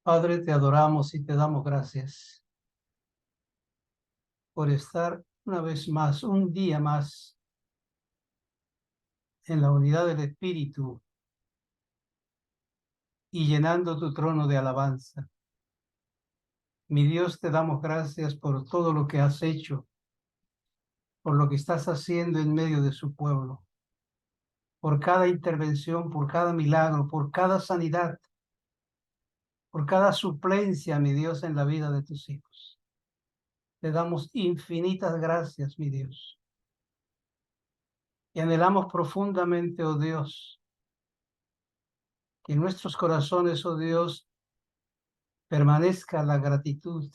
Padre, te adoramos y te damos gracias por estar una vez más, un día más, en la unidad del Espíritu y llenando tu trono de alabanza. Mi Dios, te damos gracias por todo lo que has hecho, por lo que estás haciendo en medio de su pueblo, por cada intervención, por cada milagro, por cada sanidad, por cada suplencia, mi Dios, en la vida de tus hijos. Te damos infinitas gracias, mi Dios. Y anhelamos profundamente, oh Dios, que en nuestros corazones, oh Dios, permanezca la gratitud,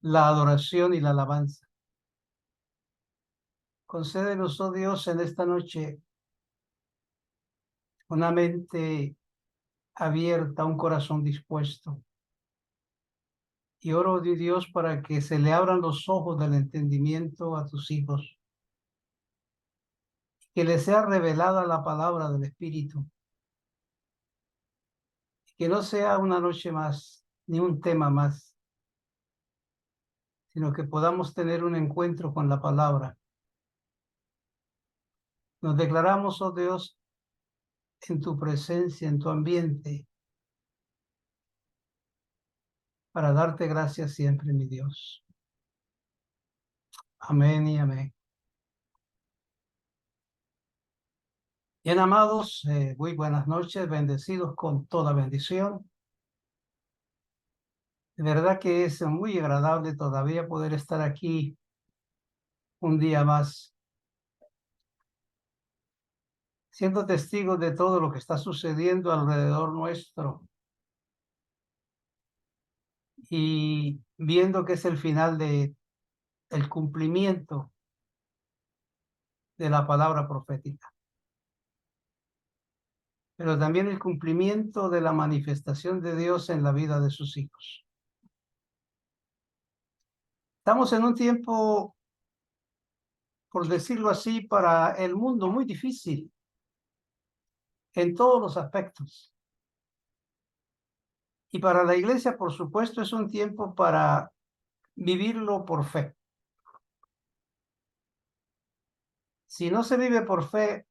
la adoración y la alabanza. Concédenos, oh Dios, en esta noche una mente abierta, un corazón dispuesto. Y oro, oh Dios, para que se le abran los ojos del entendimiento a tus hijos, que les sea revelada la palabra del Espíritu, que no sea una noche más, ni un tema más, sino que podamos tener un encuentro con la palabra. Nos declaramos, oh Dios, en tu presencia, en tu ambiente, para darte gracias siempre, mi Dios. Amén y amén. Bien, amados, muy buenas noches, bendecidos con toda bendición. De verdad que es muy agradable todavía poder estar aquí un día más, siendo testigos de todo lo que está sucediendo alrededor nuestro y viendo que es el final de el cumplimiento de la palabra profética, pero también el cumplimiento de la manifestación de Dios en la vida de sus hijos. Estamos en un tiempo, por decirlo así, para el mundo muy difícil en todos los aspectos. Y para la iglesia, por supuesto, es un tiempo para vivirlo por fe. Si no se vive por fe,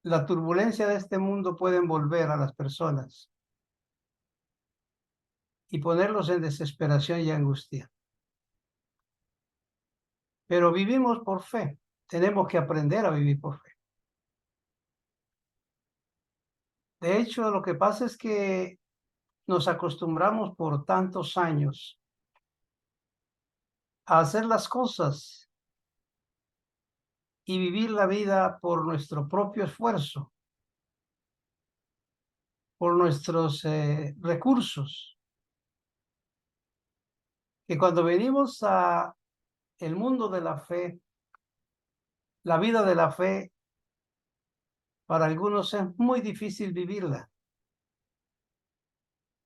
la turbulencia de este mundo puede envolver a las personas y ponerlos en desesperación y angustia. Pero vivimos por fe. Tenemos que aprender a vivir por fe. De hecho, lo que pasa es que nos acostumbramos por tantos años a hacer las cosas y vivir la vida por nuestro propio esfuerzo, por nuestros recursos, que cuando venimos a el mundo de la fe, la vida de la fe, para algunos es muy difícil vivirla.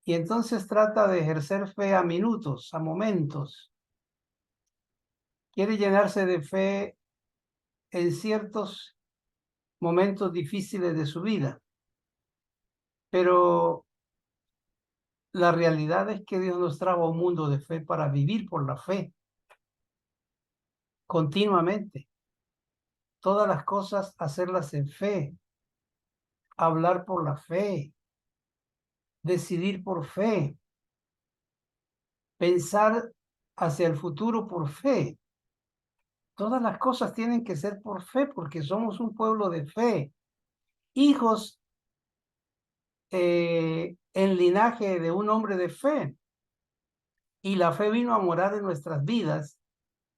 Y entonces trata de ejercer fe a minutos, a momentos. Quiere llenarse de fe en ciertos momentos difíciles de su vida. Pero la realidad es que Dios nos trajo a un mundo de fe para vivir por la fe continuamente. Todas las cosas hacerlas en fe, hablar por la fe, decidir por fe, pensar hacia el futuro por fe. Todas las cosas tienen que ser por fe porque somos un pueblo de fe, hijos en linaje de un hombre de fe. Y la fe vino a morar en nuestras vidas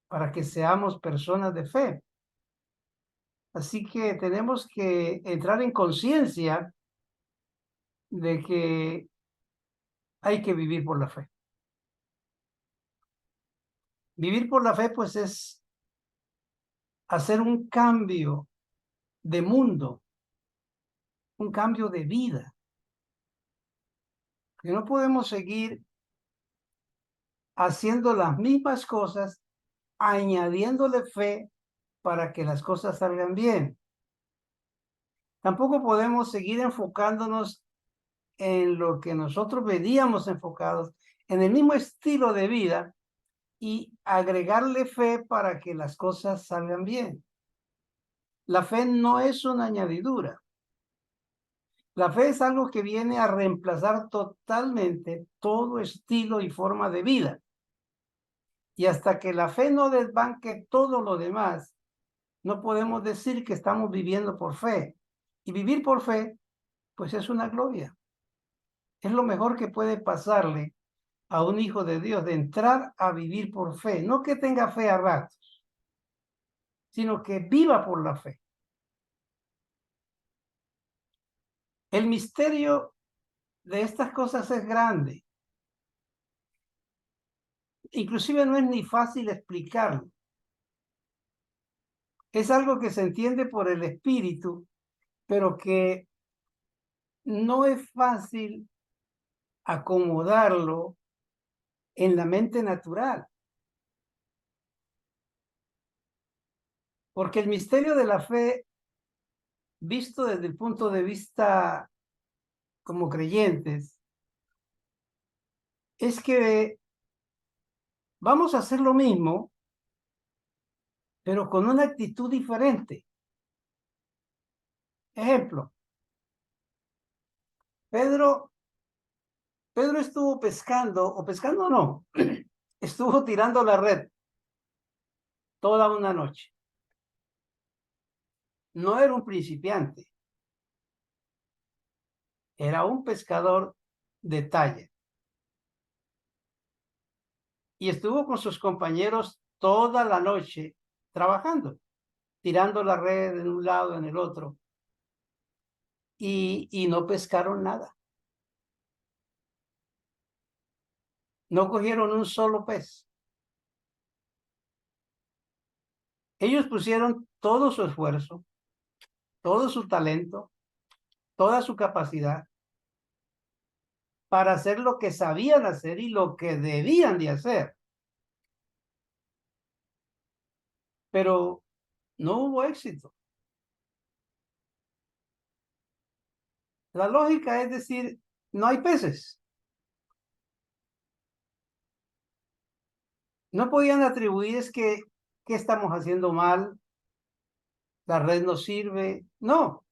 para que seamos personas de fe. Así que tenemos que entrar en conciencia de que hay que vivir por la fe. Vivir por la fe, pues, es hacer un cambio de mundo, un cambio de vida. Que no podemos seguir haciendo las mismas cosas, añadiéndole fe para que las cosas salgan bien. Tampoco podemos seguir enfocándonos en lo que nosotros veníamos enfocados, en el mismo estilo de vida, y agregarle fe para que las cosas salgan bien. La fe no es una añadidura. La fe es algo que viene a reemplazar totalmente todo estilo y forma de vida. Y hasta que la fe no desbanque todo lo demás, no podemos decir que estamos viviendo por fe. Y vivir por fe, pues es una gloria. Es lo mejor que puede pasarle a un hijo de Dios, de entrar a vivir por fe. No que tenga fe a ratos, sino que viva por la fe. El misterio de estas cosas es grande. Inclusive no es ni fácil explicarlo. Es algo que se entiende por el espíritu, pero que no es fácil acomodarlo en la mente natural. Porque el misterio de la fe, visto desde el punto de vista como creyentes, es que vamos a hacer lo mismo, pero con una actitud diferente. Ejemplo, Pedro estuvo pescando, o pescando no, estuvo tirando la red toda una noche. No era un principiante, era un pescador de talla. Y estuvo con sus compañeros toda la noche trabajando, tirando la red en un lado, en el otro, y no pescaron nada. No cogieron un solo pez. Ellos pusieron todo su esfuerzo, todo su talento, toda su capacidad para hacer lo que sabían hacer y lo que debían de hacer. Pero no hubo éxito. La lógica es decir, no hay peces. No podían atribuir es que, ¿qué estamos haciendo mal? La red no sirve. No,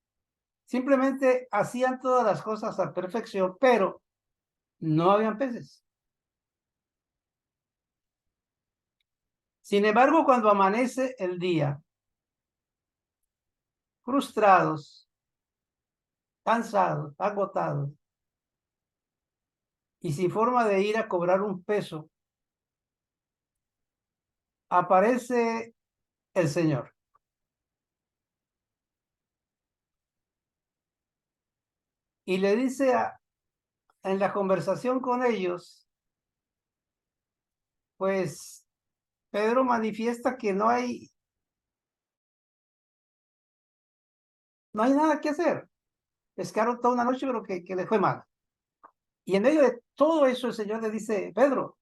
simplemente hacían todas las cosas a perfección, pero no habían peces. Sin embargo, cuando amanece el día, frustrados, cansados, agotados, y sin forma de ir a cobrar un peso, aparece el Señor. Y le dice en la conversación con ellos, pues Pedro manifiesta que no hay nada que hacer. Pescaron toda una noche, pero que les fue mal. Y en medio de todo eso, el Señor le dice, Pedro,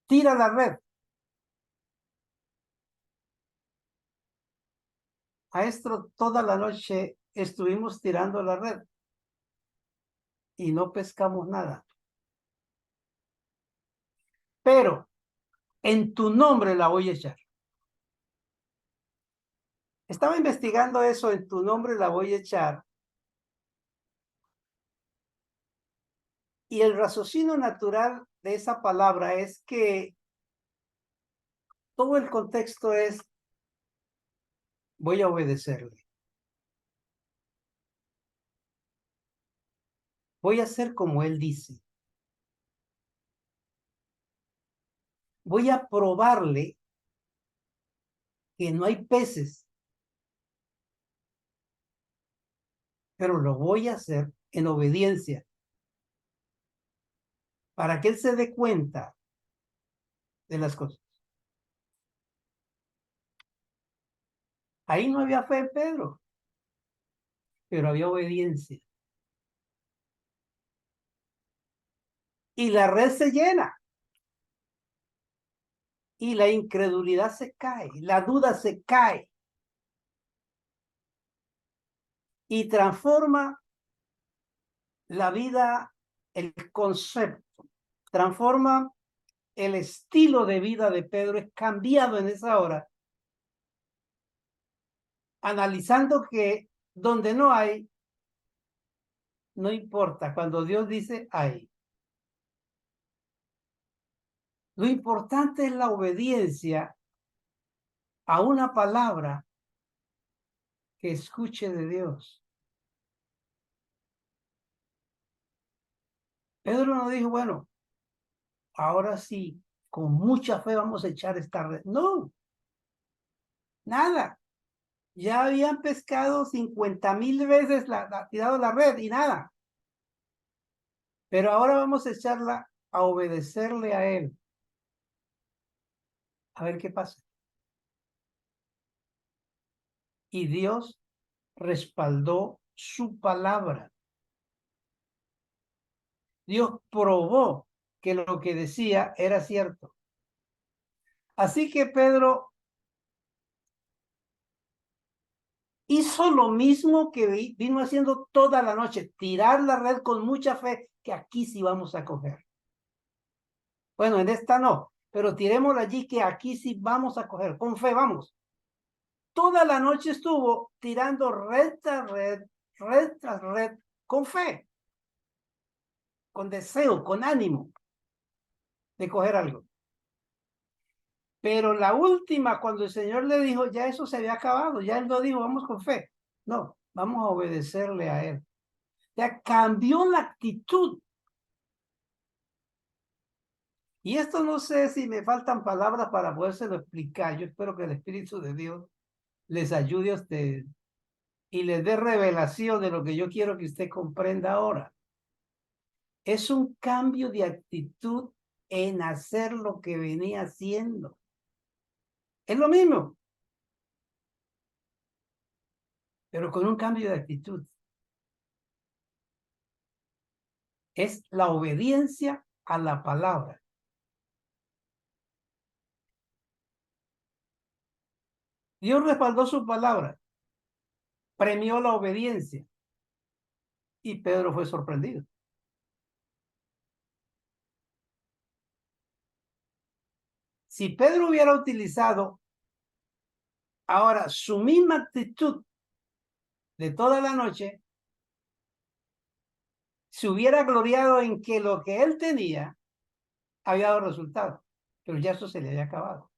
tira la red. Maestro, toda la noche estuvimos tirando la red y no pescamos nada. Pero en tu nombre la voy a echar. Estaba investigando eso, en tu nombre la voy a echar. Y el raciocinio natural de esa palabra es que todo el contexto es, voy a obedecerle. Voy a hacer como él dice. Voy a probarle que no hay peces, pero lo voy a hacer en obediencia para que él se dé cuenta de las cosas. Ahí no había fe en Pedro, pero había obediencia. Y la red se llena. Y la incredulidad se cae, la duda se cae. Y transforma la vida, el concepto, transforma el estilo de vida de Pedro, es cambiado en esa hora, analizando que donde no hay, no importa, cuando Dios dice hay. Lo importante es la obediencia a una palabra que escuche de Dios. Pedro no dijo, bueno, ahora sí, con mucha fe vamos a echar esta red. No, nada. Ya habían pescado 50,000 veces, tirado la red y nada. Pero ahora vamos a echarla a obedecerle a él. A ver qué pasa. Y Dios respaldó su palabra. Dios probó que lo que decía era cierto. Así que Pedro hizo lo mismo que vino haciendo toda la noche, tirar la red con mucha fe, que aquí sí vamos a coger. Bueno, en esta no, pero tirémosla allí, que aquí sí vamos a coger, con fe vamos. Toda la noche estuvo tirando red tras red, red tras red, con fe, con deseo, con ánimo de coger algo. Pero la última, cuando el Señor le dijo, ya eso se había acabado, ya él no dijo, vamos con fe. No, vamos a obedecerle a él. Ya cambió la actitud. Y esto no sé si me faltan palabras para podérselo explicar. Yo espero que el Espíritu de Dios les ayude a ustedes y les dé revelación de lo que yo quiero que usted comprenda ahora. Es un cambio de actitud en hacer lo que venía haciendo. Es lo mismo, pero con un cambio de actitud. Es la obediencia a la palabra. Dios respaldó su palabra, premió la obediencia y Pedro fue sorprendido. Si Pedro hubiera utilizado ahora su misma actitud de toda la noche, se hubiera gloriado en que lo que él tenía había dado resultado, pero ya eso se le había acabado.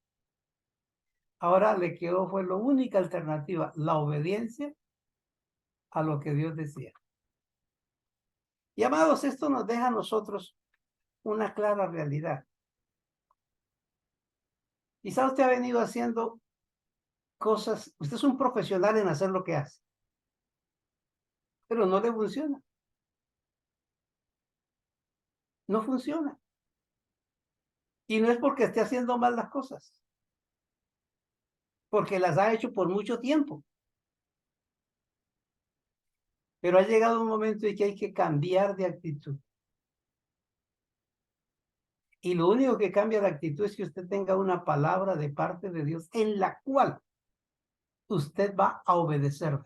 Ahora le quedó, fue la única alternativa, la obediencia a lo que Dios decía. Y amados, esto nos deja a nosotros una clara realidad. Quizá usted ha venido haciendo cosas, usted es un profesional en hacer lo que hace, pero no le funciona. No funciona. Y no es porque esté haciendo mal las cosas, porque las ha hecho por mucho tiempo. Pero ha llegado un momento en que hay que cambiar de actitud. Y lo único que cambia de actitud es que usted tenga una palabra de parte de Dios en la cual usted va a obedecer.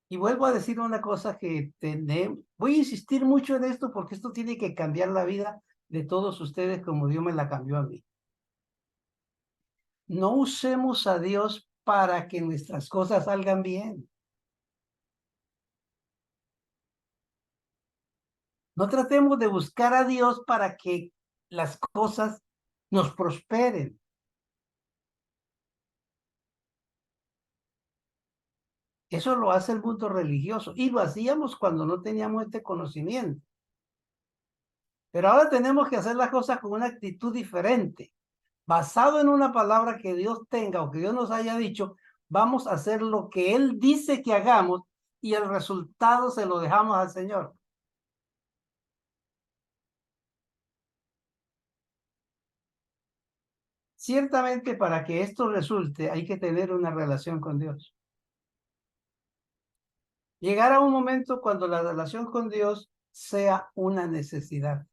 Y vuelvo a decir una cosa que voy a insistir mucho en esto porque esto tiene que cambiar la vida de todos ustedes como Dios me la cambió a mí. No usemos a Dios para que nuestras cosas salgan bien. No tratemos de buscar a Dios para que las cosas nos prosperen. Eso lo hace el mundo religioso y lo hacíamos cuando no teníamos este conocimiento. Pero ahora tenemos que hacer las cosas con una actitud diferente. Basado en una palabra que Dios tenga o que Dios nos haya dicho, vamos a hacer lo que Él dice que hagamos y el resultado se lo dejamos al Señor. Ciertamente para que esto resulte hay que tener una relación con Dios. Llegar a un momento cuando la relación con Dios sea una necesidad.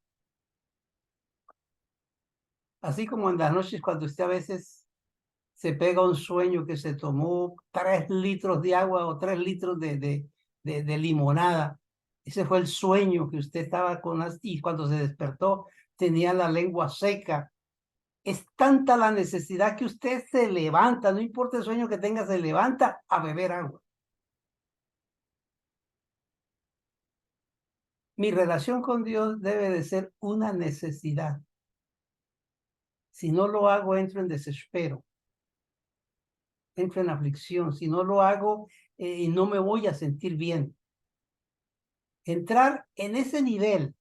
Así como en las noches cuando usted a veces se pega un sueño que se tomó 3 litros de agua o 3 litros de limonada. Ese fue el sueño que usted estaba con y cuando se despertó tenía la lengua seca. Es tanta la necesidad que usted se levanta, no importa el sueño que tenga, se levanta a beber agua. Mi relación con Dios debe de ser una necesidad. Si no lo hago, entro en desespero, entro en aflicción. Si no lo hago, no me voy a sentir bien. Entrar en ese nivel,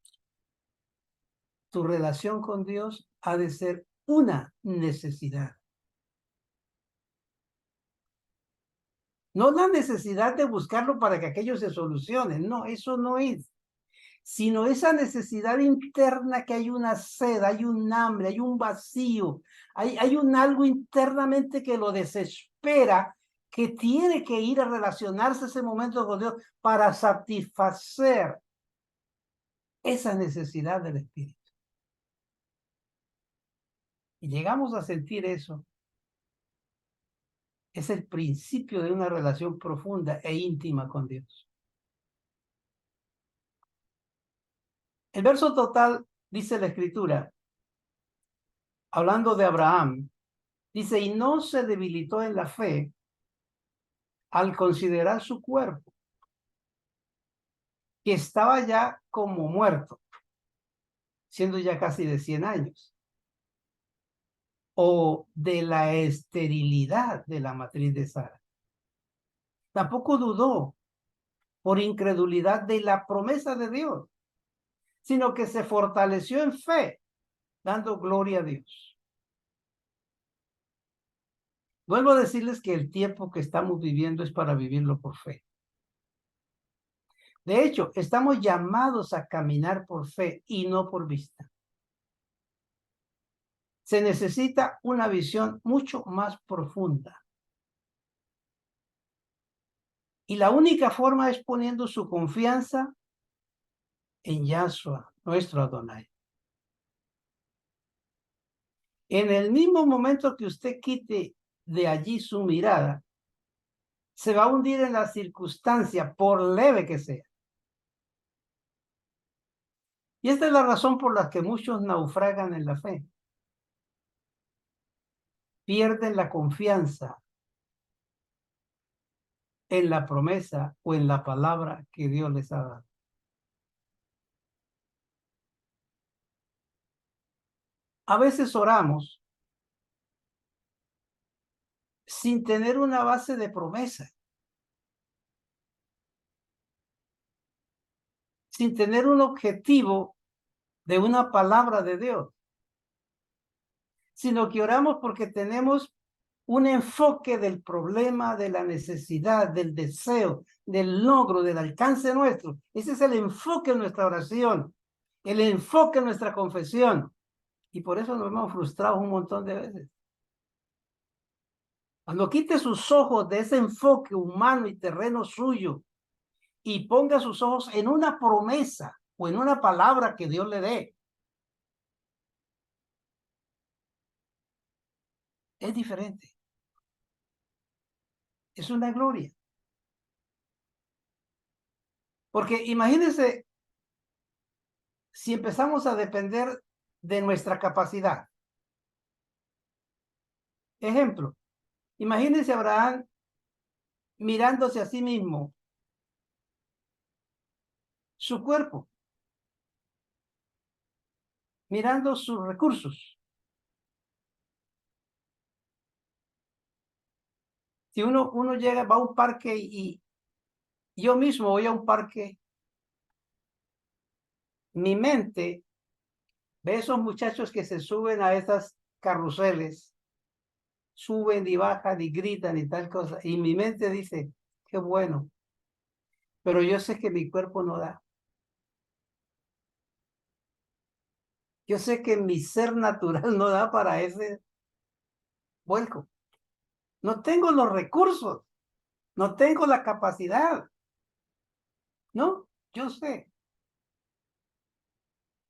tu relación con Dios ha de ser una necesidad. No la necesidad de buscarlo para que aquello se solucione. No, eso no es. Sino esa necesidad interna que hay una sed, hay un hambre, hay un vacío, hay un algo internamente que lo desespera, que tiene que ir a relacionarse ese momento con Dios para satisfacer esa necesidad del Espíritu. Y llegamos a sentir eso. Es el principio de una relación profunda e íntima con Dios. El verso total dice la Escritura, hablando de Abraham, dice, y no se debilitó en la fe al considerar su cuerpo, que estaba ya como muerto, siendo ya casi de 100 años, o de la esterilidad de la matriz de Sara. Tampoco dudó por incredulidad de la promesa de Dios, sino que se fortaleció en fe, dando gloria a Dios. Vuelvo a decirles que el tiempo que estamos viviendo es para vivirlo por fe. De hecho, estamos llamados a caminar por fe y no por vista. Se necesita una visión mucho más profunda. Y la única forma es poniendo su confianza en Yahshua, nuestro Adonai. En el mismo momento que usted quite de allí su mirada, se va a hundir en la circunstancia, por leve que sea. Y esta es la razón por la que muchos naufragan en la fe. Pierden la confianza en la promesa o en la palabra que Dios les ha dado. A veces oramos sin tener una base de promesa, sin tener un objetivo de una palabra de Dios, sino que oramos porque tenemos un enfoque del problema, de la necesidad, del deseo, del logro, del alcance nuestro. Ese es el enfoque de nuestra oración, el enfoque de nuestra confesión. Y por eso nos hemos frustrado un montón de veces. Cuando quite sus ojos de ese enfoque humano y terreno suyo y ponga sus ojos en una promesa o en una palabra que Dios le dé, es diferente. Es una gloria. Porque imagínense si empezamos a depender de nuestra capacidad. Ejemplo, imagínense a Abraham mirándose a sí mismo, su cuerpo, mirando sus recursos. Si uno llega, va a un parque y yo mismo voy a un parque, mi mente ve esos muchachos que se suben a esas carruseles, suben y bajan y gritan y tal cosa, y mi mente dice, qué bueno, pero yo sé que mi cuerpo no da. Yo sé que mi ser natural no da para ese vuelco. No tengo los recursos, no tengo la capacidad. No, yo sé.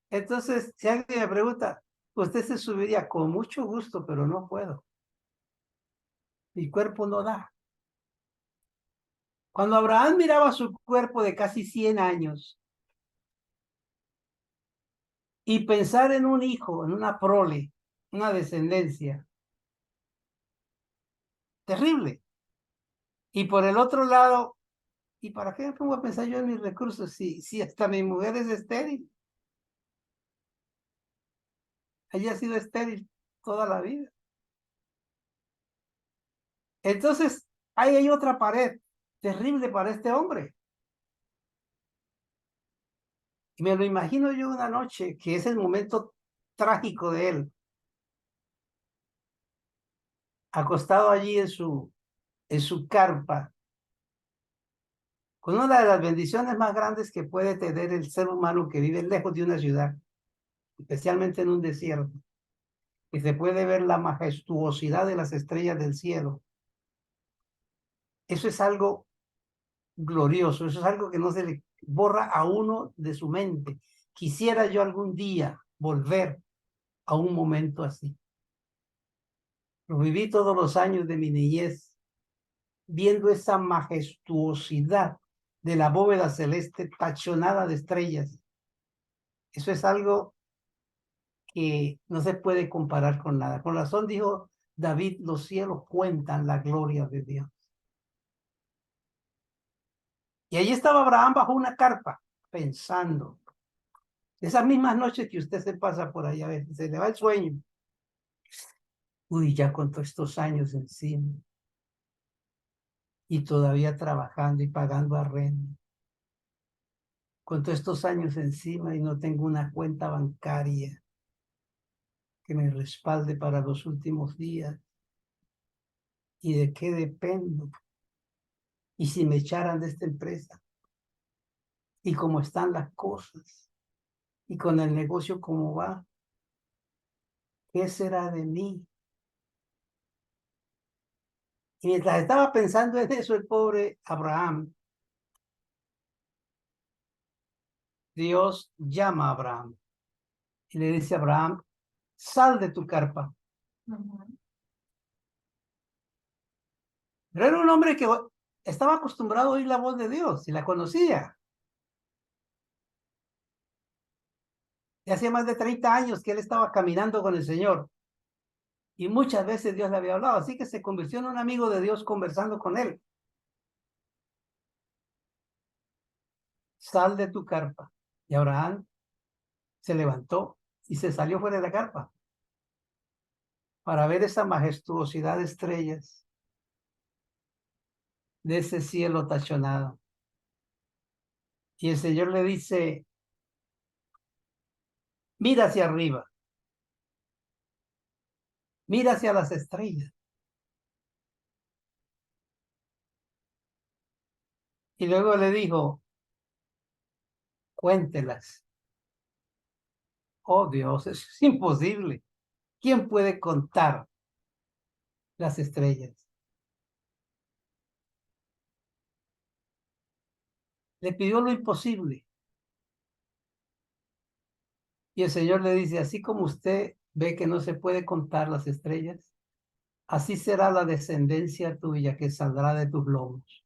Entonces, si alguien me pregunta, usted se subiría con mucho gusto, pero no puedo. Mi cuerpo no da. Cuando Abraham miraba su cuerpo de casi 100 años y pensar en un hijo, en una prole, una descendencia, terrible. Y por el otro lado, ¿y para qué me pongo a pensar yo en mis recursos si hasta mi mujer es estéril? Ella ha sido estéril toda la vida. Entonces, ahí hay otra pared terrible para este hombre. Y me lo imagino yo una noche, que es el momento trágico de él, acostado allí en su carpa, con una de las bendiciones más grandes que puede tener el ser humano que vive lejos de una ciudad, especialmente en un desierto, y se puede ver la majestuosidad de las estrellas del cielo. Eso es algo glorioso, eso es algo que no se le borra a uno de su mente. Quisiera yo algún día volver a un momento así. Lo viví todos los años de mi niñez, viendo esa majestuosidad de la bóveda celeste tachonada de estrellas. Eso es algo que no se puede comparar con nada. Con razón dijo David, los cielos cuentan la gloria de Dios. Y allí estaba Abraham bajo una carpa, pensando. Esas mismas noches que usted se pasa por ahí a veces, se le va el sueño. Uy, ya con todos estos años encima. Y todavía trabajando y pagando arrendo. Con todos estos años encima y no tengo una cuenta bancaria que me respalde para los últimos días. ¿Y de qué dependo? ¿Y si me echaran de esta empresa? ¿Y cómo están las cosas? ¿Y con el negocio cómo va? ¿Qué será de mí? Y mientras estaba pensando en eso, el pobre Abraham, Dios llama a Abraham y le dice a Abraham, sal de tu carpa. Pero era un hombre que estaba acostumbrado a oír la voz de Dios y la conocía. Y hacía más de 30 años que él estaba caminando con el Señor. Y muchas veces Dios le había hablado, así que se convirtió en un amigo de Dios conversando con él. Sal de tu carpa. Y Abraham se levantó y se salió fuera de la carpa para ver esa majestuosidad de estrellas, de ese cielo tachonado. Y el Señor le dice, mira hacia arriba, mira hacia las estrellas. Y luego le dijo, cuéntelas. Oh Dios, eso es imposible. ¿Quién puede contar las estrellas? Le pidió lo imposible. Y el Señor le dice, así como usted ve que no se puede contar las estrellas, así será la descendencia tuya que saldrá de tus lomos.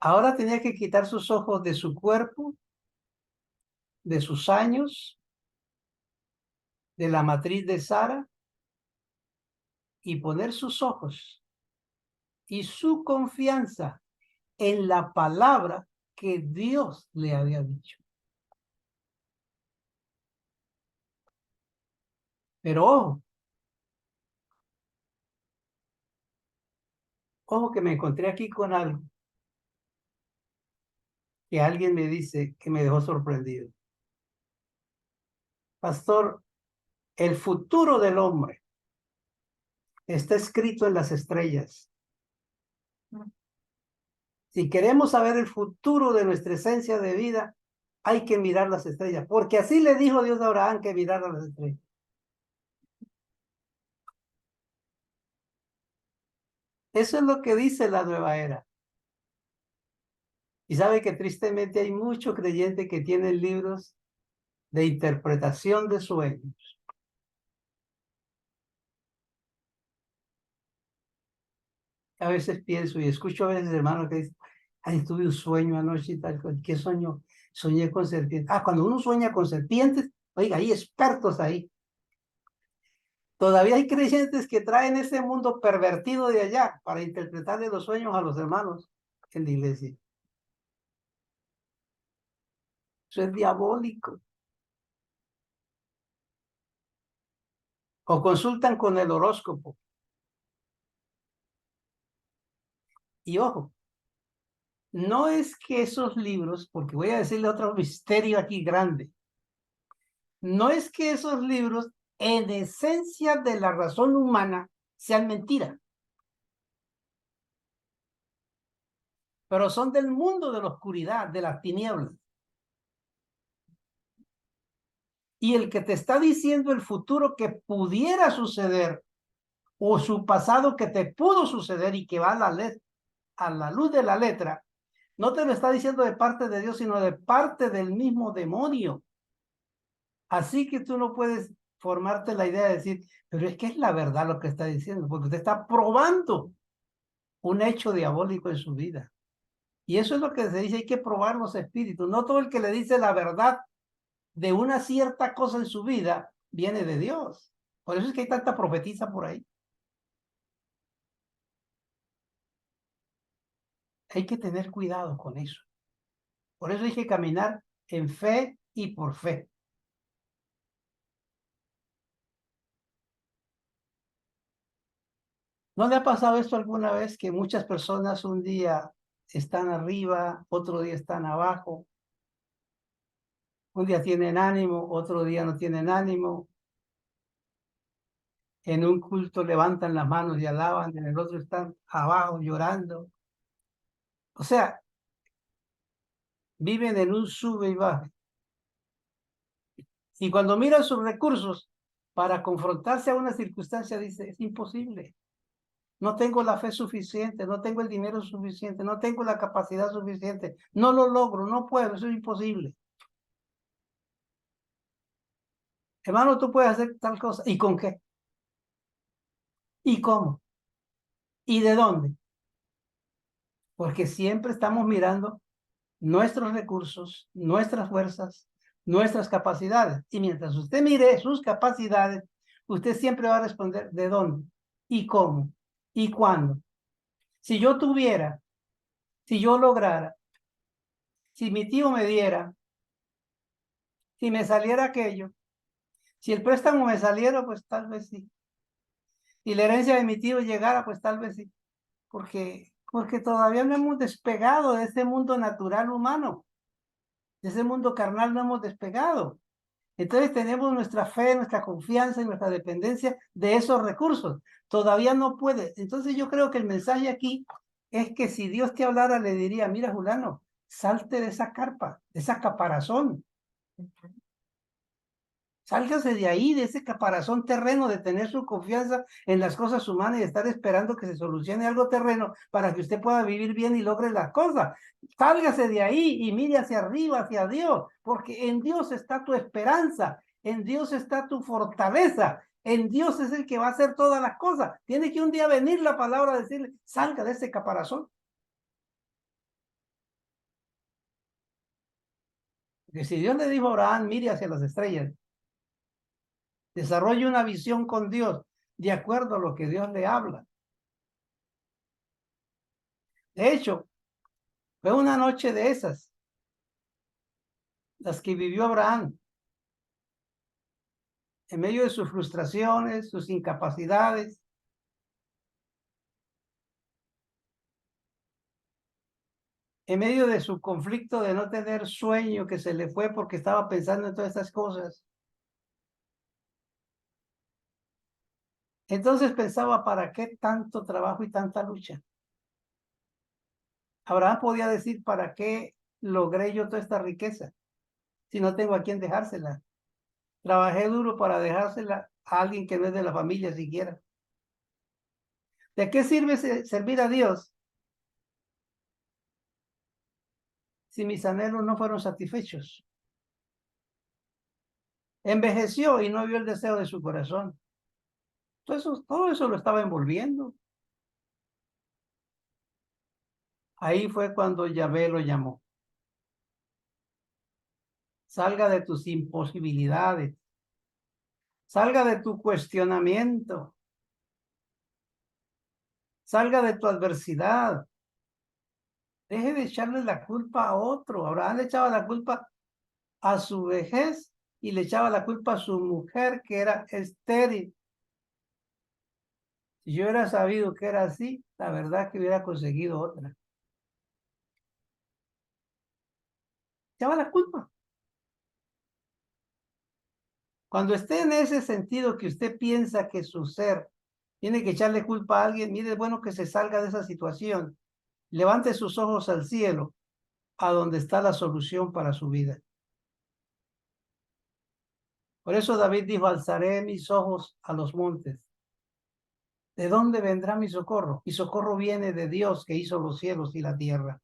Ahora tenía que quitar sus ojos de su cuerpo, de sus años, de la matriz de Sara, y poner sus ojos y su confianza en la palabra que Dios le había dicho. Pero ojo que me encontré aquí con algo que alguien me dice que me dejó sorprendido. Pastor, el futuro del hombre está escrito en las estrellas. Si queremos saber el futuro de nuestra esencia de vida, hay que mirar las estrellas, porque así le dijo Dios a Abraham que mirara las estrellas. Eso es lo que dice la nueva era. Y sabe que tristemente hay muchos creyentes que tienen libros de interpretación de sueños. A veces pienso y escucho a veces hermanos que dicen, ay, tuve un sueño anoche y tal. ¿Qué sueño? Soñé con serpientes. Ah, cuando uno sueña con serpientes, oiga, hay expertos ahí. Todavía hay creyentes que traen ese mundo pervertido de allá para interpretarle los sueños a los hermanos en la iglesia. Eso es diabólico. O consultan con el horóscopo. Y ojo, no es que esos libros, porque voy a decirle otro misterio aquí grande, no es que esos libros en esencia de la razón humana sean mentira, pero son del mundo de la oscuridad, de las tinieblas. Y el que te está diciendo el futuro que pudiera suceder o su pasado que te pudo suceder y que va a la luz de la letra, no te lo está diciendo de parte de Dios, sino de parte del mismo demonio. Así que tú no puedes formarte la idea de decir, pero es que es la verdad lo que está diciendo, porque usted está probando un hecho diabólico en su vida. Y eso es lo que se dice, hay que probar los espíritus. No todo el que le dice la verdad de una cierta cosa en su vida viene de Dios. Por eso es que hay tanta profetisa por ahí. Hay que tener cuidado con eso. Por eso hay que caminar en fe y por fe. ¿No le ha pasado esto alguna vez que muchas personas un día están arriba, otro día están abajo? Un día tienen ánimo, otro día no tienen ánimo. En un culto levantan las manos y alaban, en el otro están abajo llorando. O sea, viven en un sube y baja. Y cuando miran sus recursos para confrontarse a una circunstancia, dice, es imposible. No tengo la fe suficiente, no tengo el dinero suficiente, no tengo la capacidad suficiente, no lo logro, no puedo, eso es imposible. Hermano, tú puedes hacer tal cosa. ¿Y con qué? ¿Y cómo? ¿Y de dónde? Porque siempre estamos mirando nuestros recursos, nuestras fuerzas, nuestras capacidades. Y mientras usted mire sus capacidades, usted siempre va a responder de dónde y cómo y cuándo. Si yo tuviera, si yo lograra, si mi tío me diera, si me saliera aquello, si el préstamo me saliera, pues tal vez sí. Si la herencia de mi tío llegara, pues tal vez sí. Porque todavía no hemos despegado de ese mundo natural humano, de ese mundo carnal no hemos despegado. Entonces tenemos nuestra fe, nuestra confianza y nuestra dependencia de esos recursos. Todavía no puede. Entonces yo creo que el mensaje aquí es que si Dios te hablara, le diría, mira, Julano, salte de esa carpa, de esa caparazón. Sálgase de ahí, de ese caparazón terreno, de tener su confianza en las cosas humanas y estar esperando que se solucione algo terreno para que usted pueda vivir bien y logre las cosas. Sálgase de ahí y mire hacia arriba, hacia Dios, porque en Dios está tu esperanza, en Dios está tu fortaleza, en Dios es el que va a hacer todas las cosas. Tiene que un día venir la palabra a decirle, salga de ese caparazón. Porque si Dios le dijo a Abraham, mire hacia las estrellas, desarrolle una visión con Dios de acuerdo a lo que Dios le habla. De hecho, fue una noche de esas, las que vivió Abraham, en medio de sus frustraciones, sus incapacidades, en medio de su conflicto de no tener sueño que se le fue porque estaba pensando en todas estas cosas. Entonces pensaba, ¿para qué tanto trabajo y tanta lucha? Abraham podía decir, ¿para qué logré yo toda esta riqueza si no tengo a quién dejársela? Trabajé duro para dejársela a alguien que no es de la familia siquiera. ¿De qué sirve servir a Dios si mis anhelos no fueron satisfechos? Envejeció y no vio el deseo de su corazón. Todo eso lo estaba envolviendo. Ahí fue cuando Yahvé lo llamó. Salga de tus imposibilidades. Salga de tu cuestionamiento. Salga de tu adversidad. Deje de echarle la culpa a otro. Abraham le echaba la culpa a su vejez y le echaba la culpa a su mujer que era estéril. Si yo hubiera sabido que era así, la verdad que hubiera conseguido otra. Echaba la culpa. Cuando esté en ese sentido que usted piensa que su ser tiene que echarle culpa a alguien, mire, es bueno que se salga de esa situación. Levante sus ojos al cielo, a donde está la solución para su vida. Por eso David dijo, alzaré mis ojos a los montes. ¿De dónde vendrá mi socorro? Mi socorro viene de Dios que hizo los cielos y la tierra.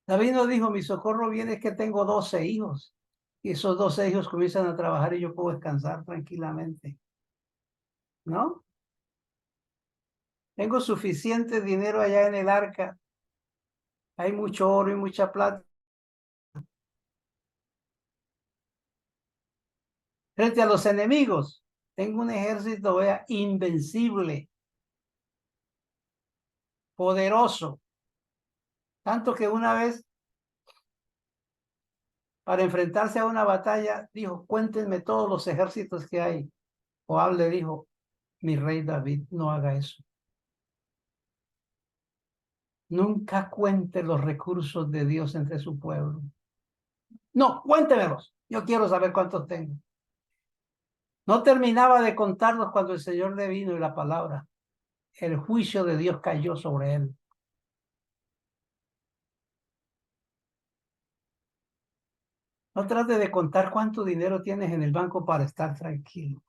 David no dijo, mi socorro viene, es que tengo 12 hijos. Y esos 12 hijos comienzan a trabajar y yo puedo descansar tranquilamente. ¿No? Tengo suficiente dinero allá en el arca. Hay mucho oro y mucha plata. Frente a los enemigos, tengo un ejército, vea, invencible, poderoso. Tanto que una vez, para enfrentarse a una batalla, dijo, cuéntenme todos los ejércitos que hay. Joab le dijo, mi rey David, no haga eso. Nunca cuente los recursos de Dios entre su pueblo. No, cuéntemelos. Yo quiero saber cuántos tengo. No terminaba de contarlos cuando el Señor le vino y la palabra. El juicio de Dios cayó sobre él. No trate de contar cuánto dinero tienes en el banco para estar tranquilo.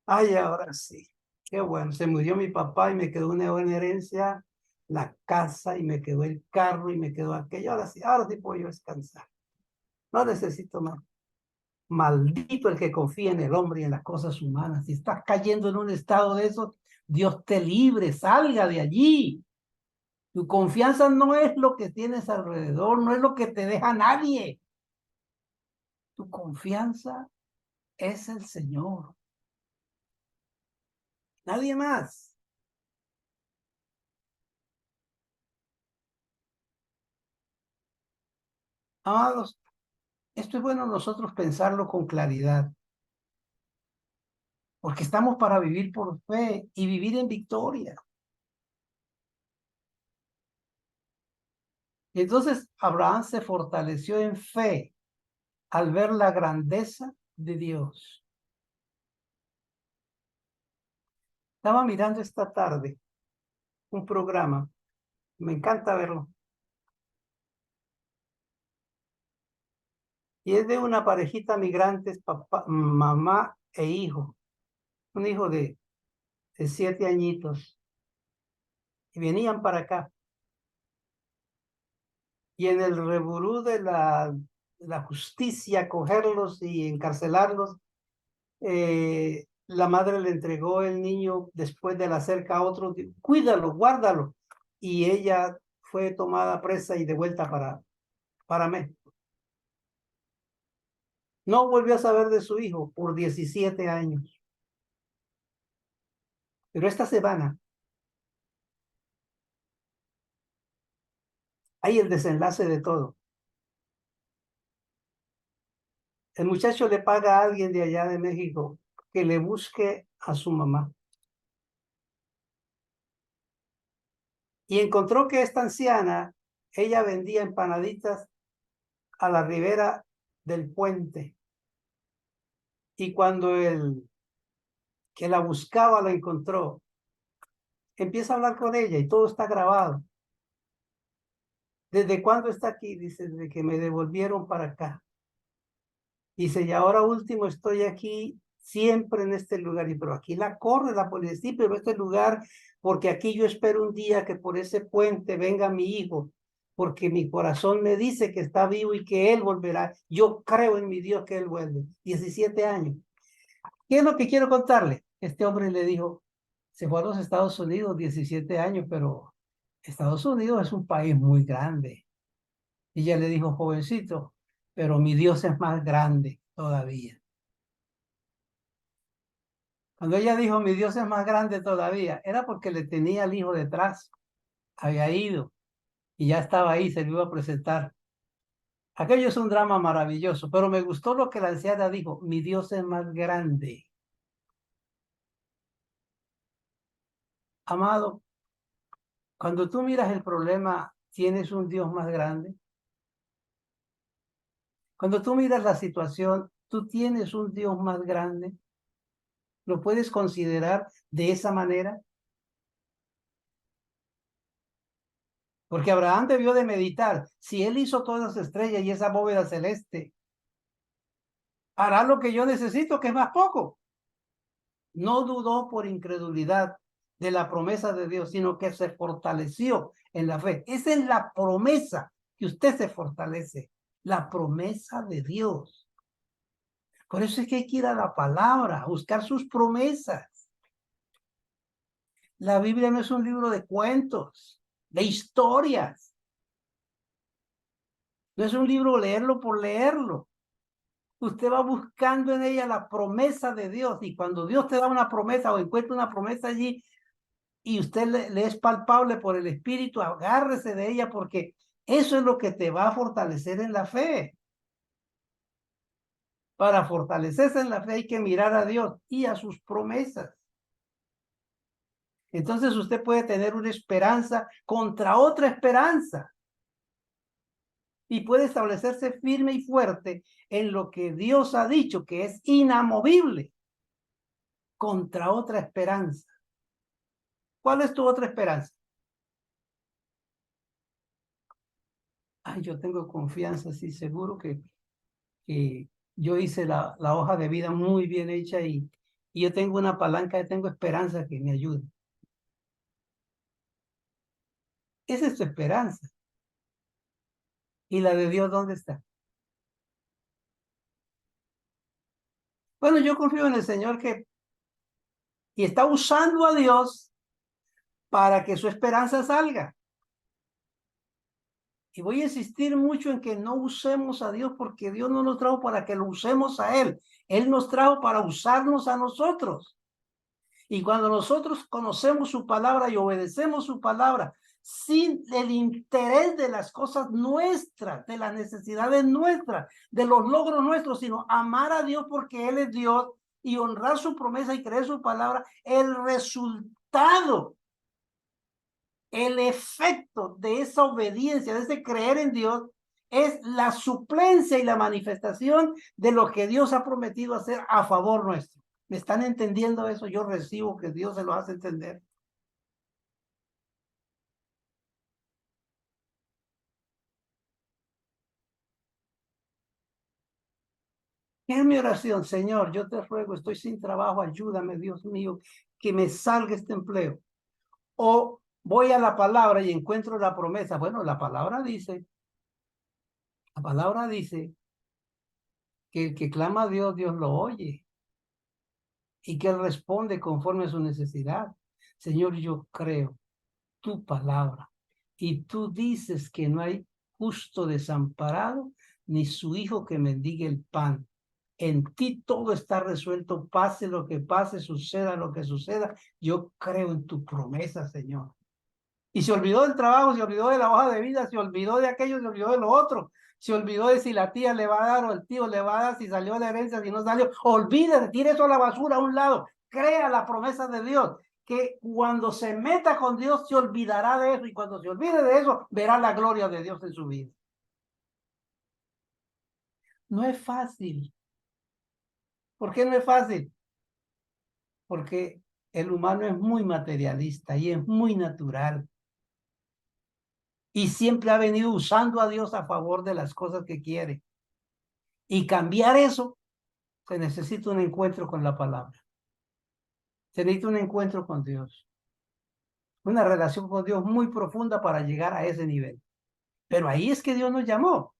Ay, ahora sí. Qué bueno. Se murió mi papá y me quedó una buena herencia, la casa y me quedó el carro y me quedó aquello. Ahora sí puedo yo descansar. No necesito más. Maldito el que confía en el hombre y en las cosas humanas. Si estás cayendo en un estado de eso, Dios te libre, salga de allí. Tu confianza no es lo que tienes alrededor, no es lo que te deja nadie. Tu confianza es el Señor. Nadie más. Amados, esto es bueno nosotros pensarlo con claridad, porque estamos para vivir por fe y vivir en victoria. Y entonces Abraham se fortaleció en fe al ver la grandeza de Dios. Estaba mirando esta tarde un programa, me encanta verlo, y es de una parejita migrantes, papá, mamá e hijo, un hijo de 7 añitos, y venían para acá. Y en el reburú de la justicia, cogerlos y encarcelarlos, la madre le entregó el niño después de la cerca a otro, cuídalo, guárdalo. Y ella fue tomada presa y devuelta para México. No volvió a saber de su hijo por 17 años. Pero esta semana hay el desenlace de todo. El muchacho le paga a alguien de allá de México que le busque a su mamá. Y encontró que esta anciana, ella vendía empanaditas a la ribera del puente. Y cuando el que la buscaba la encontró, empieza a hablar con ella y todo está grabado. ¿Desde cuándo está aquí? Dice, desde que me devolvieron para acá. Dice, y ahora último estoy aquí siempre en este lugar. Y pero aquí la corre la policía, sí, pero este lugar, porque aquí yo espero un día que por ese puente venga mi hijo. porque mi corazón me dice que está vivo y que Él volverá. Yo creo en mi Dios que Él vuelve. 17 años. ¿Qué es lo que quiero contarle? Este hombre le dijo, se fue a los Estados Unidos, 17 años, pero Estados Unidos es un país muy grande. Y ella le dijo, jovencito, pero mi Dios es más grande todavía. Cuando ella dijo, mi Dios es más grande todavía, era porque le tenía al hijo detrás. Había ido y ya estaba ahí, se lo iba a presentar. Aquello es un drama maravilloso, pero me gustó lo que la anciana dijo, mi Dios es más grande. Amado, cuando tú miras el problema, ¿tienes un Dios más grande? Cuando tú miras la situación, ¿tú tienes un Dios más grande? ¿Lo puedes considerar de esa manera? Porque Abraham debió de meditar, si él hizo todas las estrellas y esa bóveda celeste, hará lo que yo necesito, que es más poco. No dudó por incredulidad de la promesa de Dios, sino que se fortaleció en la fe. Esa es la promesa, que usted se fortalece, la promesa de Dios. Por eso es que hay que ir a la palabra, a buscar sus promesas. La Biblia no es un libro de cuentos, de historias. No es un libro leerlo por leerlo. Usted va buscando en ella la promesa de Dios, y cuando Dios te da una promesa o encuentra una promesa allí y usted le es palpable por el Espíritu, agárrese de ella, porque eso es lo que te va a fortalecer en la fe. Para fortalecerse en la fe hay que mirar a Dios y a sus promesas. Entonces usted puede tener una esperanza contra otra esperanza y puede establecerse firme y fuerte en lo que Dios ha dicho, que es inamovible, contra otra esperanza. ¿Cuál es tu otra esperanza? Ay, yo tengo confianza, sí, seguro que yo hice la hoja de vida muy bien hecha, y yo tengo una palanca, yo tengo esperanza que me ayude. Esa es tu esperanza. ¿Y la de Dios dónde está? Bueno, yo confío en el Señor y está usando a Dios para que su esperanza salga. Y voy a insistir mucho en que no usemos a Dios, porque Dios no nos trajo para que lo usemos a Él. Él nos trajo para usarnos a nosotros. Y cuando nosotros conocemos su palabra y obedecemos su palabra, sin el interés de las cosas nuestras, de las necesidades nuestras, de los logros nuestros, sino amar a Dios porque Él es Dios y honrar su promesa y creer su palabra, el resultado, el efecto de esa obediencia, de ese creer en Dios, es la suplencia y la manifestación de lo que Dios ha prometido hacer a favor nuestro. ¿Me están entendiendo eso? Yo recibo que Dios se lo hace entender. ¿Qué es mi oración? Señor, yo te ruego, estoy sin trabajo, ayúdame, Dios mío, que me salga este empleo. O voy a la palabra y encuentro la promesa. Bueno, la palabra dice que el que clama a Dios, Dios lo oye, y que Él responde conforme a su necesidad. Señor, yo creo tu palabra, y tú dices que no hay justo desamparado, ni su hijo que mendigue el pan. En ti todo está resuelto, pase lo que pase, suceda lo que suceda. Yo creo en tu promesa, Señor. Y se olvidó del trabajo, se olvidó de la hoja de vida, se olvidó de aquello, se olvidó de lo otro. Se olvidó de si la tía le va a dar o el tío le va a dar, si salió de herencia, si no salió. Olvídate, tire eso a la basura a un lado. Crea la promesa de Dios, que cuando se meta con Dios se olvidará de eso, y cuando se olvide de eso verá la gloria de Dios en su vida. No es fácil. ¿Por qué no es fácil? Porque el humano es muy materialista y es muy natural, y siempre ha venido usando a Dios a favor de las cosas que quiere. Y cambiar eso, se necesita un encuentro con la palabra. Se necesita un encuentro con Dios. Una relación con Dios muy profunda para llegar a ese nivel. Pero ahí es que Dios nos llamó.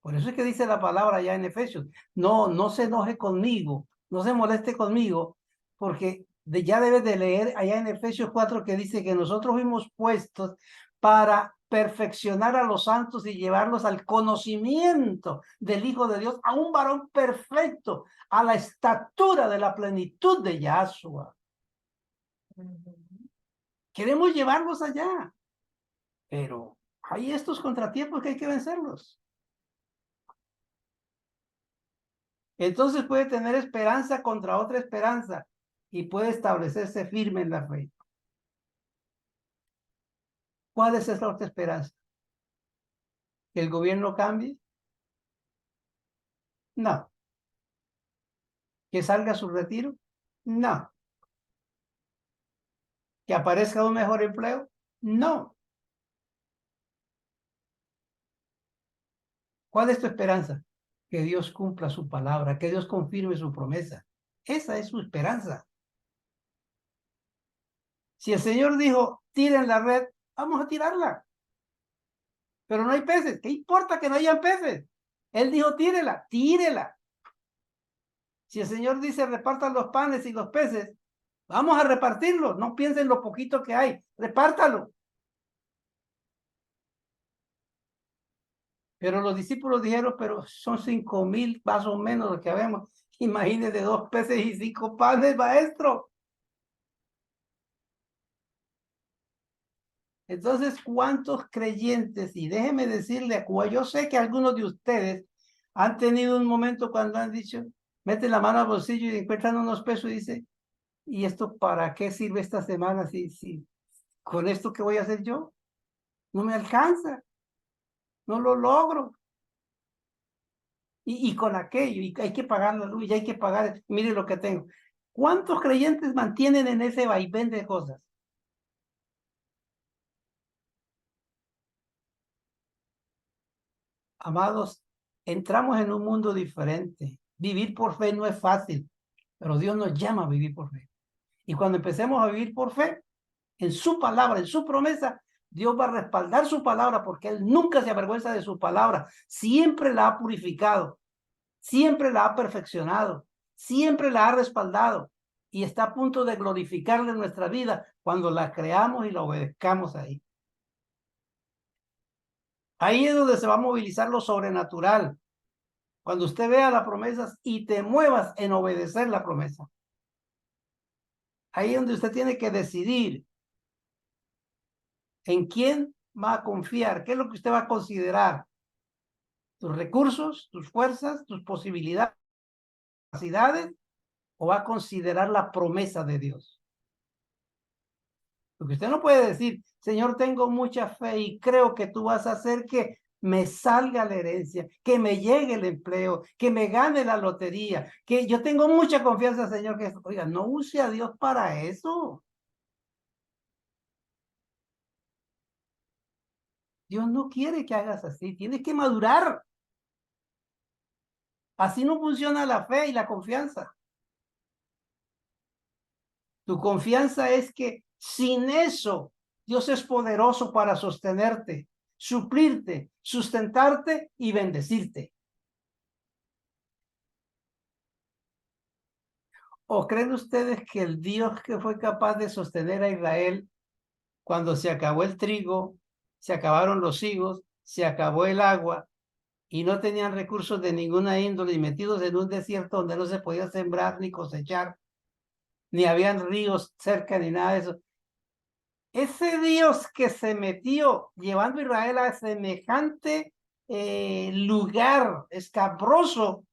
Por eso es que dice la palabra allá en Efesios. No, no se enoje conmigo, no se moleste conmigo, porque ya debes de leer allá en Efesios 4 que dice que nosotros fuimos puestos para perfeccionar a los santos y llevarlos al conocimiento del Hijo de Dios, a un varón perfecto, a la estatura de la plenitud de Yahshua. Queremos llevarlos allá, pero hay estos contratiempos que hay que vencerlos. Entonces puede tener esperanza contra otra esperanza y puede establecerse firme en la fe. ¿Cuál es esa otra esperanza? ¿Que el gobierno cambie? No. ¿Que salga a su retiro? No. ¿Que aparezca un mejor empleo? No. ¿Cuál es tu esperanza? Que Dios cumpla su palabra, que Dios confirme su promesa. Esa es su esperanza. Si el Señor dijo, tiren la red, vamos a tirarla. Pero no hay peces. ¿Qué importa que no hayan peces? Él dijo, tírela, tírela. Si el Señor dice, repartan los panes y los peces, vamos a repartirlos. No piensen lo poquito que hay, repártalo. Pero los discípulos dijeron, pero son 5,000 más o menos lo que habemos. Imagínense 2 peces y 5 panes, maestro. Entonces, ¿cuántos creyentes? Y déjeme decirle, yo sé que algunos de ustedes han tenido un momento cuando han dicho, mete la mano al bolsillo y encuentran unos pesos y dice, ¿y esto para qué sirve esta semana? Si con esto que voy a hacer yo, no me alcanza, no lo logro. Y con aquello, y hay que pagar la luz, y hay que pagar, mire lo que tengo. ¿Cuántos creyentes mantienen en ese vaivén de cosas? Amados, entramos en un mundo diferente. Vivir por fe no es fácil, pero Dios nos llama a vivir por fe. Y cuando empecemos a vivir por fe, en su palabra, en su promesa, Dios va a respaldar su palabra porque Él nunca se avergüenza de su palabra. Siempre la ha purificado, siempre la ha perfeccionado, siempre la ha respaldado y está a punto de glorificarle en nuestra vida cuando la creamos y la obedezcamos ahí. Ahí es donde se va a movilizar lo sobrenatural. Cuando usted vea las promesas y te muevas en obedecer la promesa. Ahí es donde usted tiene que decidir en quién va a confiar, qué es lo que usted va a considerar. Tus recursos, tus fuerzas, tus posibilidades, capacidades, o va a considerar la promesa de Dios. Porque usted no puede decir, Señor, tengo mucha fe y creo que tú vas a hacer que me salga la herencia, que me llegue el empleo, que me gane la lotería, que yo tengo mucha confianza, Señor, que, oiga, no use a Dios para eso. Dios no quiere que hagas así, tienes que madurar. Así no funciona la fe y la confianza. Tu confianza es que sin eso, Dios es poderoso para sostenerte, suplirte, sustentarte y bendecirte. ¿O creen ustedes que el Dios que fue capaz de sostener a Israel cuando se acabó el trigo, se acabaron los higos, se acabó el agua y no tenían recursos de ninguna índole y metidos en un desierto donde no se podía sembrar ni cosechar, ni habían ríos cerca ni nada de eso? Ese Dios que se metió llevando a Israel a semejante lugar escabroso,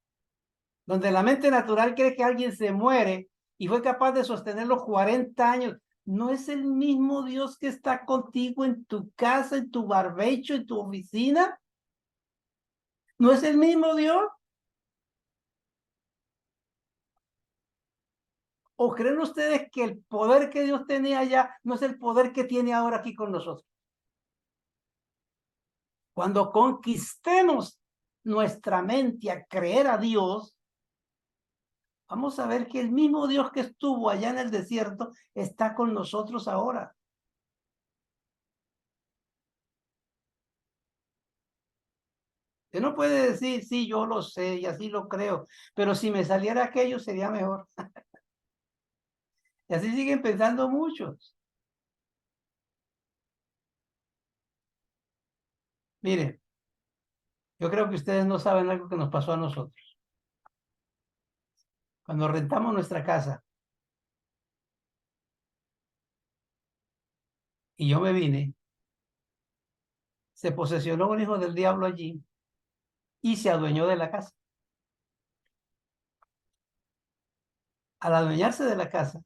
donde la mente natural cree que alguien se muere y fue capaz de sostenerlo 40 años, ¿no es el mismo Dios que está contigo en tu casa, en tu barbecho, en tu oficina? ¿No es el mismo Dios? ¿O creen ustedes que el poder que Dios tenía allá no es el poder que tiene ahora aquí con nosotros? Cuando conquistemos nuestra mente a creer a Dios, vamos a ver que el mismo Dios que estuvo allá en el desierto está con nosotros ahora. Usted no puede decir, sí, yo lo sé y así lo creo, pero si me saliera aquello sería mejor. Y así siguen pensando muchos. Mire, yo creo que ustedes no saben algo que nos pasó a nosotros. Cuando rentamos nuestra casa y yo me vine, se posesionó un hijo del diablo allí y se adueñó de la casa. Al adueñarse de la casa,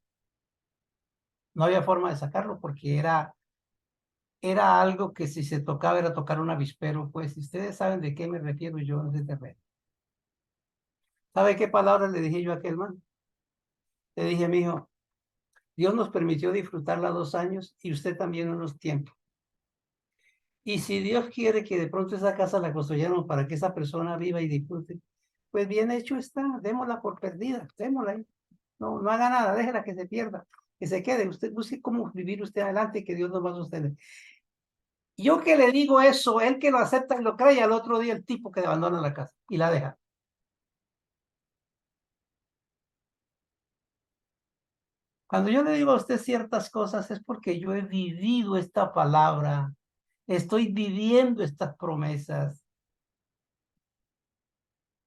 no había forma de sacarlo porque era algo que si se tocaba era tocar un avispero, pues. Si ustedes saben de qué me refiero yo en ese terreno. ¿Sabe qué palabras le dije yo a aquel man? Le dije, mijo, Dios nos permitió disfrutarla 2 años y usted también unos tiempos. Y si Dios quiere que de pronto esa casa la construyamos para que esa persona viva y disfrute, pues bien hecho está, démosla por perdida, démosla ahí. No, no haga nada, déjela que se pierda, que se quede. Usted busque cómo vivir usted adelante, que Dios nos va a sostener. Yo que le digo eso, él que lo acepta y lo cree, y al otro día el tipo que abandona la casa y la deja. Cuando yo le digo a usted ciertas cosas es porque yo he vivido esta palabra, estoy viviendo estas promesas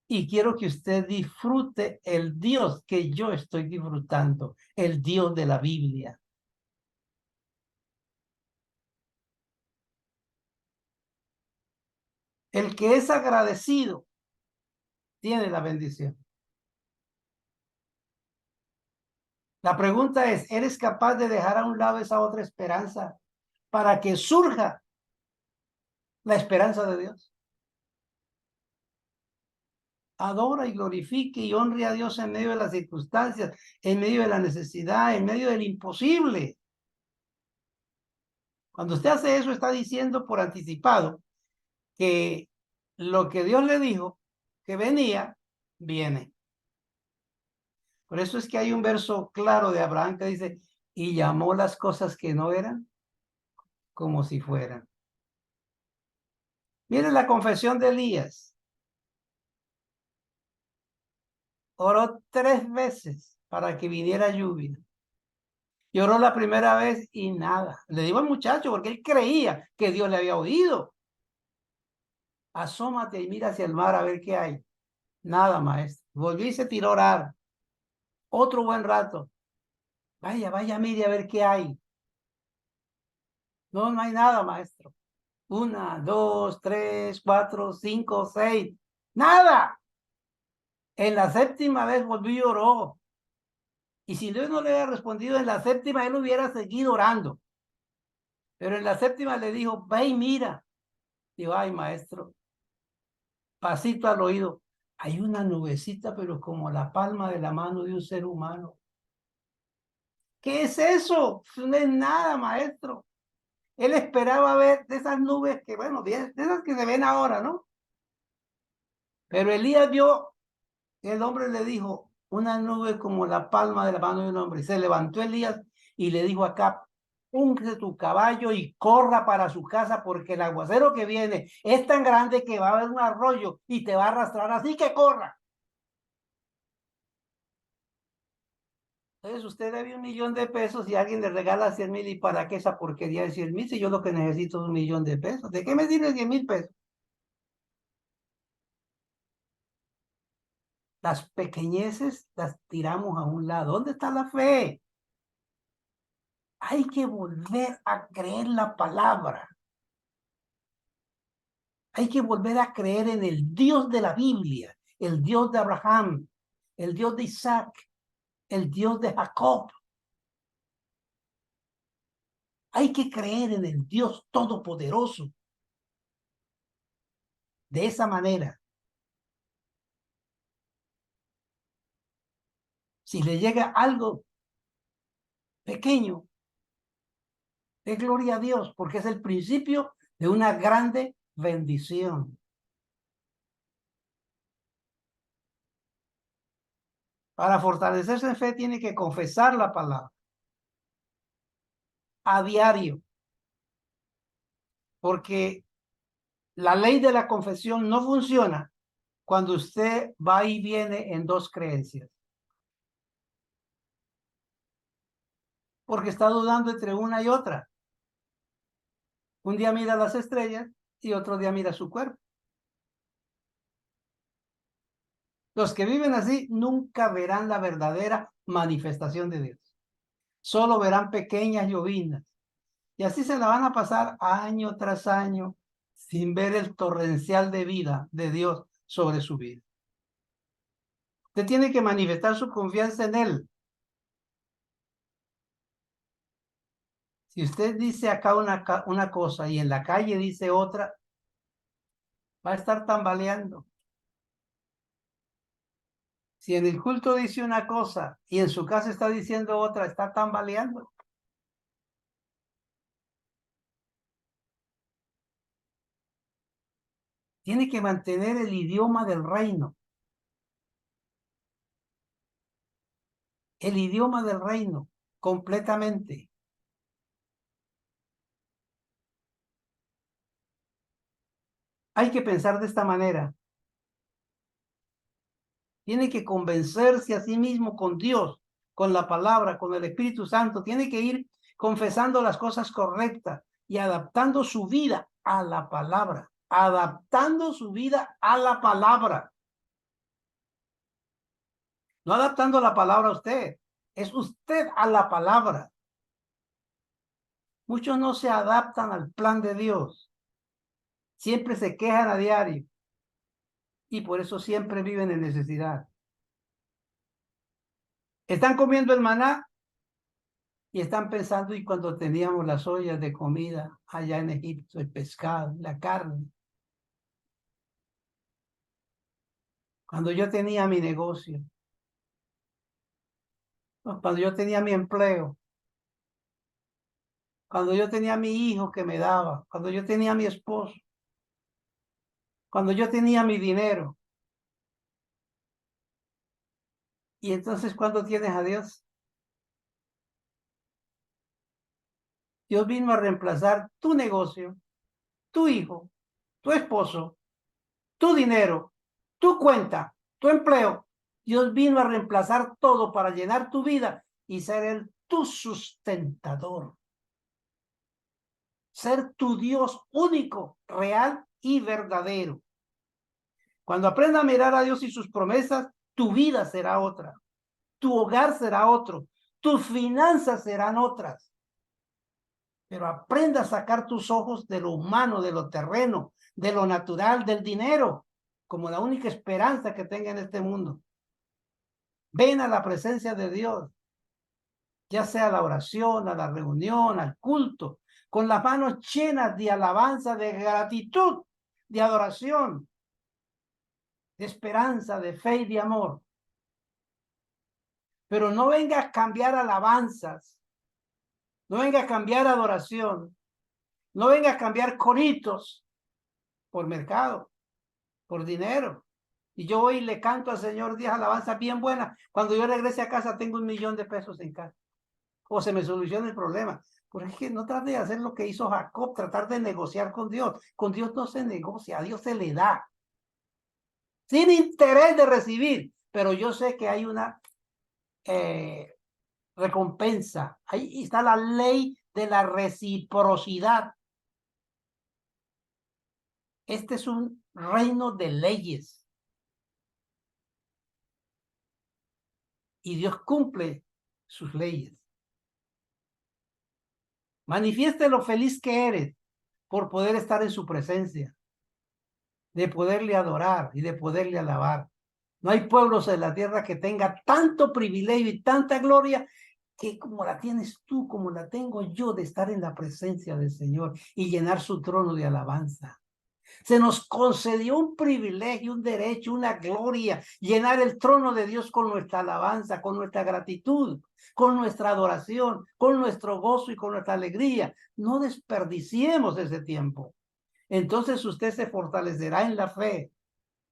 y quiero que usted disfrute el Dios que yo estoy disfrutando, el Dios de la Biblia. El que es agradecido tiene la bendición. La pregunta es, ¿eres capaz de dejar a un lado esa otra esperanza para que surja la esperanza de Dios? Adora y glorifique y honre a Dios en medio de las circunstancias, en medio de la necesidad, en medio del imposible. Cuando usted hace eso, está diciendo por anticipado que lo que Dios le dijo que venía, viene. Por eso es que hay un verso claro de Abraham que dice, y llamó las cosas que no eran como si fueran. Miren la confesión de Elías. Oró 3 veces para que viniera lluvia. Lloró la primera vez y nada. Le digo al muchacho porque él creía que Dios le había oído. Asómate y mira hacia el mar a ver qué hay. Nada, maestro. Volví y se tiró a orar. Otro buen rato. Vaya, vaya, mire a ver qué hay. No, no hay nada, maestro. 1, 2, 3, 4, 5, 6. Nada. En la séptima vez volvió y oró. Y si Dios no le hubiera respondido en la séptima, él hubiera seguido orando. Pero en la séptima le dijo, ve y mira. Digo, ay, maestro, pasito al oído. Hay una nubecita, pero como la palma de la mano de un ser humano. ¿Qué es eso? No es nada, maestro. Él esperaba ver de esas nubes que, bueno, de esas que se ven ahora, ¿no? Pero Elías vio, el hombre le dijo, una nube como la palma de la mano de un hombre. Se levantó Elías y le dijo a Acab, unge tu caballo y corra para su casa porque el aguacero que viene es tan grande que va a haber un arroyo y te va a arrastrar, así que corra. Entonces usted debe 1 millón de pesos y alguien le regala 100,000 y para qué esa porquería de 100,000 si yo lo que necesito es 1 millón de pesos. ¿De qué me sirve 100,000 pesos? Las pequeñeces las tiramos a un lado. ¿Dónde está la fe? Hay que volver a creer la palabra. Hay que volver a creer en el Dios de la Biblia, el Dios de Abraham, el Dios de Isaac, el Dios de Jacob. Hay que creer en el Dios todopoderoso. De esa manera, si le llega algo pequeño, de gloria a Dios, porque es el principio de una grande bendición. Para fortalecerse en fe tiene que confesar la palabra a diario, porque La ley de la confesión no funciona cuando usted va y viene en dos creencias. Porque está dudando entre una y otra. Un día mira las estrellas y otro día mira su cuerpo. Los que viven así nunca verán la verdadera manifestación de Dios. Solo verán pequeñas llovinas. Y así se la van a pasar año tras año sin ver el torrencial de vida de Dios sobre su vida. Usted tiene que manifestar su confianza en Él. Si usted dice acá una cosa y en la calle dice otra, va a estar tambaleando. Si en el culto dice una cosa y en su casa está diciendo otra, está tambaleando. Tiene que mantener el idioma del reino. El idioma del reino, completamente. Hay que pensar de esta manera. Tiene que convencerse a sí mismo con Dios, con la palabra, con el Espíritu Santo. Tiene que ir confesando las cosas correctas y adaptando su vida a la palabra. Adaptando su vida a la palabra. No adaptando la palabra a usted. Es usted a la palabra. Muchos no se adaptan al plan de Dios. Siempre se quejan a diario. Y por eso siempre viven en necesidad. Están comiendo el maná y están pensando, y cuando teníamos las ollas de comida allá en Egipto, el pescado, la carne. Cuando yo tenía mi negocio, cuando yo tenía mi empleo, cuando yo tenía mi hijo que me daba, cuando yo tenía mi esposo, cuando yo tenía mi dinero. Y entonces, ¿cuándo tienes a Dios? Dios vino a reemplazar tu negocio, tu hijo, tu esposo, tu dinero, tu cuenta, tu empleo. Dios vino a reemplazar todo para llenar tu vida y ser Él tu sustentador. Ser tu Dios único, real y verdadero. Cuando aprenda a mirar a Dios y sus promesas, tu vida será otra. Tu hogar será otro. Tus finanzas serán otras. Pero aprenda a sacar tus ojos de lo humano, de lo terreno, de lo natural, del dinero, como la única esperanza que tenga en este mundo. Ven a la presencia de Dios, ya sea a la oración, a la reunión, al culto, con las manos llenas de alabanza, de gratitud, de adoración, de esperanza, de fe y de amor. Pero no venga a cambiar alabanzas, no venga a cambiar adoración, no venga a cambiar coritos por mercado, por dinero. Y yo voy y le canto al Señor 10 alabanzas bien buenas. Cuando yo regrese a casa tengo 1.000.000 de pesos en casa. O se me soluciona el problema. Porque es que no trate de hacer lo que hizo Jacob, tratar de negociar con Dios. Con Dios no se negocia, a Dios se le da. Sin interés de recibir. Pero yo sé que hay una recompensa. Ahí está la ley de la reciprocidad. Este es un reino de leyes. Y Dios cumple sus leyes. Manifieste lo feliz que eres por poder estar en su presencia, de poderle adorar y de poderle alabar. No hay pueblos en la tierra que tenga tanto privilegio y tanta gloria que como la tienes tú, como la tengo yo, de estar en la presencia del Señor y llenar su trono de alabanza. Se nos concedió un privilegio, un derecho, una gloria, llenar el trono de Dios con nuestra alabanza, con nuestra gratitud, con nuestra adoración, con nuestro gozo y con nuestra alegría. No desperdiciemos ese tiempo. Entonces usted se fortalecerá en la fe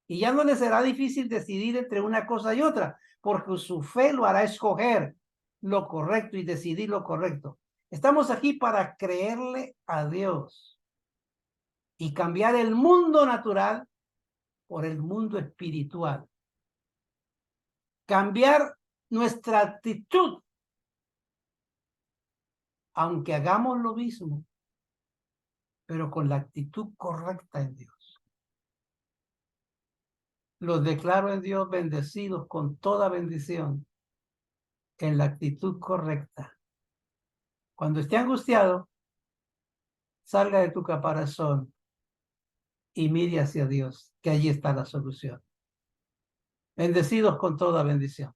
y ya no le será difícil decidir entre una cosa y otra, porque su fe lo hará escoger lo correcto y decidir lo correcto. Estamos aquí para creerle a Dios. y cambiar el mundo natural por el mundo espiritual. Cambiar nuestra actitud, aunque hagamos lo mismo, pero con la actitud correcta en Dios. Los declaro en Dios bendecidos con toda bendición, en la actitud correcta. Cuando esté angustiado, salga de tu caparazón y mire hacia Dios, que allí está la solución. Bendecidos con toda bendición.